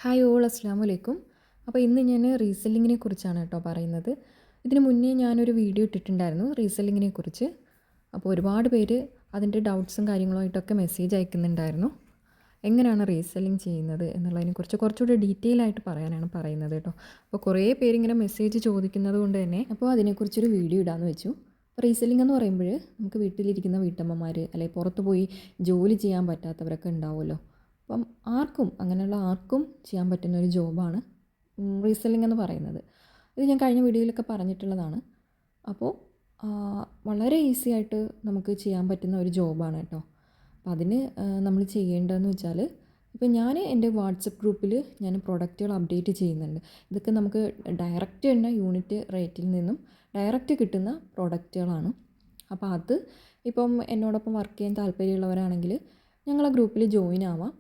Hi all അസ്സാം വലൈക്കും. അപ്പോൾ ഇന്ന് ഞാൻ റീസെല്ലിങ്ങിനെ കുറിച്ചാണ് കേട്ടോ പറയുന്നത്. ഇതിന് മുന്നേ ഞാനൊരു വീഡിയോ ഇട്ടിട്ടുണ്ടായിരുന്നു റീസെല്ലിങ്ങിനെ കുറിച്ച്. അപ്പോൾ ഒരുപാട് പേര് അതിൻ്റെ ഡൗട്ട്സും കാര്യങ്ങളുമായിട്ടൊക്കെ മെസ്സേജ് അയക്കുന്നുണ്ടായിരുന്നു. എങ്ങനെയാണ് റീസെല്ലിങ് ചെയ്യുന്നത് എന്നുള്ളതിനെക്കുറിച്ച് കുറച്ചുകൂടി ഡീറ്റെയിൽ ആയിട്ട് പറയാനാണ് പറയുന്നത് കേട്ടോ. അപ്പോൾ കുറേ പേരിങ്ങനെ മെസ്സേജ് ചോദിക്കുന്നത് കൊണ്ട് തന്നെ അപ്പോൾ അതിനെക്കുറിച്ചൊരു വീഡിയോ ഇടാമെന്ന് വെച്ചു. റീസെല്ലിംഗ് എന്ന് പറയുമ്പോൾ നമുക്ക് വീട്ടിലിരിക്കുന്ന വീട്ടമ്മമാർ അല്ലെങ്കിൽ പുറത്ത് പോയി ജോലി ചെയ്യാൻ പറ്റാത്തവരൊക്കെ ഉണ്ടാവുമല്ലോ. അപ്പം അങ്ങനെയുള്ള ആർക്കും ചെയ്യാൻ പറ്റുന്ന ഒരു ജോബാണ് റീസെല്ലിംഗ് എന്ന് പറയുന്നത്. ഇത് ഞാൻ കഴിഞ്ഞ വീഡിയോയിലൊക്കെ പറഞ്ഞിട്ടുള്ളതാണ്. അപ്പോൾ വളരെ ഈസി ആയിട്ട് നമുക്ക് ചെയ്യാൻ പറ്റുന്ന ഒരു ജോബാണ് കേട്ടോ. അപ്പോൾ അതിന് നമ്മൾ ചെയ്യേണ്ടതെന്ന് വെച്ചാൽ, ഇപ്പോൾ ഞാൻ എൻ്റെ വാട്സപ്പ് ഗ്രൂപ്പിൽ ഞാൻ പ്രൊഡക്റ്റുകൾ അപ്ഡേറ്റ് ചെയ്യുന്നുണ്ട്. ഇതൊക്കെ നമുക്ക് ഡയറക്റ്റ് തന്നെ യൂണിറ്റ് റേറ്റിൽ നിന്നും ഡയറക്റ്റ് കിട്ടുന്ന പ്രൊഡക്റ്റുകളാണ്. അപ്പോൾ അത് ഇപ്പം എന്നോടൊപ്പം വർക്ക് ചെയ്യാൻ താല്പര്യമുള്ളവരാണെങ്കിൽ ഞങ്ങളെ ഗ്രൂപ്പിൽ ജോയിൻ ആവാം.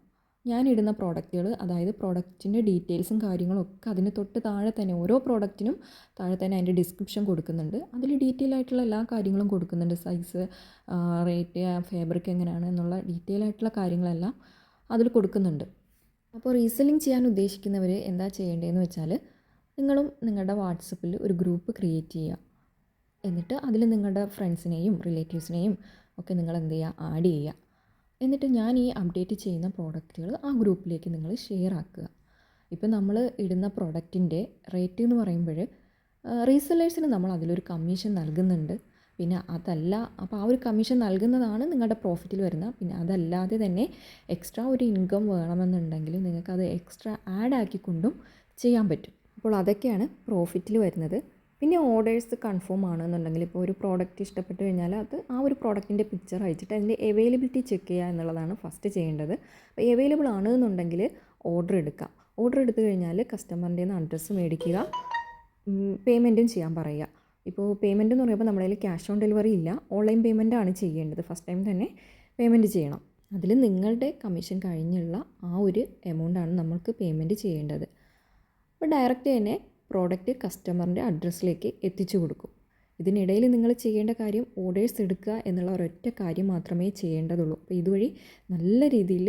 ഞാനിടുന്ന പ്രോഡക്റ്റുകൾ, അതായത് പ്രോഡക്റ്റിൻ്റെ ഡീറ്റെയിൽസും കാര്യങ്ങളും ഒക്കെ അതിന് തൊട്ട് താഴെ തന്നെ, ഓരോ പ്രോഡക്റ്റിനും താഴെ തന്നെ അതിൻ്റെ ഡിസ്ക്രിപ്ഷൻ കൊടുക്കുന്നുണ്ട്. അതിൽ ഡീറ്റെയിൽ ആയിട്ടുള്ള എല്ലാ കാര്യങ്ങളും കൊടുക്കുന്നുണ്ട്. സൈസ്, റേറ്റ്, ഫാബ്രിക് എങ്ങനെയാണ് എന്നുള്ള ഡീറ്റെയിൽ ആയിട്ടുള്ള കാര്യങ്ങളെല്ലാം അതിൽ കൊടുക്കുന്നുണ്ട്. അപ്പോൾ റീസെല്ലിംഗ് ചെയ്യാൻ ഉദ്ദേശിക്കുന്നവർ എന്താ ചെയ്യേണ്ടതെന്ന് വെച്ചാൽ, നിങ്ങളും നിങ്ങളുടെ വാട്സപ്പിൽ ഒരു ഗ്രൂപ്പ് ക്രിയേറ്റ് ചെയ്യുക. എന്നിട്ട് അതിൽ നിങ്ങളുടെ ഫ്രണ്ട്സിനെയും റിലേറ്റീവ്സിനെയും ഒക്കെ നിങ്ങൾ എന്ത് ചെയ്യുക, ആഡ് ചെയ്യുക. എന്നിട്ട് ഞാൻ ഈ അപ്ഡേറ്റ് ചെയ്യുന്ന പ്രോഡക്റ്റുകൾ ആ ഗ്രൂപ്പിലേക്ക് നിങ്ങൾ ഷെയർ ആക്കുക. ഇപ്പോൾ നമ്മൾ ഇടുന്ന പ്രോഡക്റ്റിൻ്റെ റേറ്റ് എന്ന് പറയുമ്പോൾ റീസെല്ലേഴ്സിന് നമ്മൾ അതിലൊരു കമ്മീഷൻ നൽകുന്നുണ്ട്. പിന്നെ അതല്ല, അപ്പോൾ ആ ഒരു കമ്മീഷൻ നൽകുന്നതാണ് നിങ്ങളുടെ പ്രോഫിറ്റിൽ വരുന്നത്. പിന്നെ അതല്ലാതെ തന്നെ എക്സ്ട്രാ ഒരു ഇൻകം വേണമെന്നുണ്ടെങ്കിൽ നിങ്ങൾക്കത് എക്സ്ട്രാ ആഡ് ആക്കിക്കൊണ്ടും ചെയ്യാൻ പറ്റും. അപ്പോൾ അതൊക്കെയാണ് പ്രോഫിറ്റിൽ വരുന്നത്. പിന്നെ ഓർഡേഴ്സ് കൺഫേം ആണെന്നുണ്ടെങ്കിൽ, ഇപ്പോൾ ഒരു പ്രോഡക്റ്റ് ഇഷ്ടപ്പെട്ട് കഴിഞ്ഞാൽ അത് ആ ഒരു പ്രോഡക്റ്റിൻ്റെ പിക്ചർ അയച്ചിട്ട് അതിൻ്റെ അവൈലബിലിറ്റി ചെക്ക് ചെയ്യുക എന്നുള്ളതാണ് ഫസ്റ്റ് ചെയ്യേണ്ടത്. അപ്പോൾ അവൈലബിൾ ആണെന്നുണ്ടെങ്കിൽ ഓർഡർ എടുക്കാം. ഓർഡർ എടുത്തു കഴിഞ്ഞാൽ കസ്റ്റമറിൻ്റെ നിന്ന് അഡ്രസ്സ് മേടിക്കുക, പേയ്മെൻറ്റും ചെയ്യാൻ പറയുക. ഇപ്പോൾ പേയ്മെൻറ്റ് എന്ന് പറയുമ്പോൾ നമ്മുടെ കയ്യിൽ ക്യാഷ് ഓൺ ഡെലിവറി ഇല്ല, ഓൺലൈൻ പേയ്മെൻറ്റാണ് ചെയ്യേണ്ടത്. ഫസ്റ്റ് ടൈം തന്നെ പേയ്മെൻറ്റ് ചെയ്യണം. അതിൽ നിങ്ങളുടെ കമ്മീഷൻ കഴിഞ്ഞുള്ള ആ ഒരു എമൗണ്ടാണ് നമ്മൾക്ക് പേയ്മെൻറ്റ് ചെയ്യേണ്ടത്. അപ്പോൾ ഡയറക്റ്റ് തന്നെ പ്രോഡക്റ്റ് കസ്റ്റമറിൻ്റെ അഡ്രസ്സിലേക്ക് എത്തിച്ചു കൊടുക്കും. ഇതിനിടയിൽ നിങ്ങൾ ചെയ്യേണ്ട കാര്യം ഓർഡേഴ്സ് എടുക്കുക എന്നുള്ള ഒരൊറ്റ കാര്യം മാത്രമേ ചെയ്യേണ്ടതുള്ളൂ. അപ്പോൾ ഇതുവഴി നല്ല രീതിയിൽ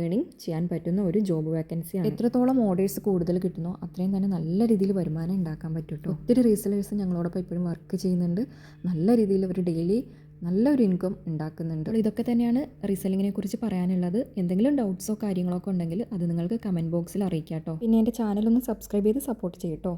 ഏണിംഗ് ചെയ്യാൻ പറ്റുന്ന ഒരു ജോബ് വേക്കൻസിയാണ്. എത്രത്തോളം ഓർഡേഴ്സ് കൂടുതൽ കിട്ടുന്നോ അത്രയും തന്നെ നല്ല രീതിയിൽ വരുമാനം ഉണ്ടാക്കാൻ പറ്റും കേട്ടോ. ഒത്തിരി റീസെല്ലേഴ്സ് ഞങ്ങളോടൊപ്പം ഇപ്പോഴും വർക്ക് ചെയ്യുന്നുണ്ട്. നല്ല രീതിയിൽ അവർ ഡെയിലി നല്ലൊരു ഇൻകം ഉണ്ടാക്കുന്നുണ്ട്. ഇതൊക്കെ തന്നെയാണ് റീസെല്ലിങ്ങിനെ കുറിച്ച് പറയാനുള്ളത്. എന്തെങ്കിലും ഡൗട്ട്സോ കാര്യങ്ങളൊക്കെ ഉണ്ടെങ്കിൽ അത് നിങ്ങൾക്ക് കമൻറ്റ് ബോക്സിൽ അറിയിക്കാം കേട്ടോ. പിന്നെ എൻ്റെ ചാനലൊന്ന് സബ്സ്ക്രൈബ് ചെയ്ത് സപ്പോർട്ട് ചെയ്യട്ടോ.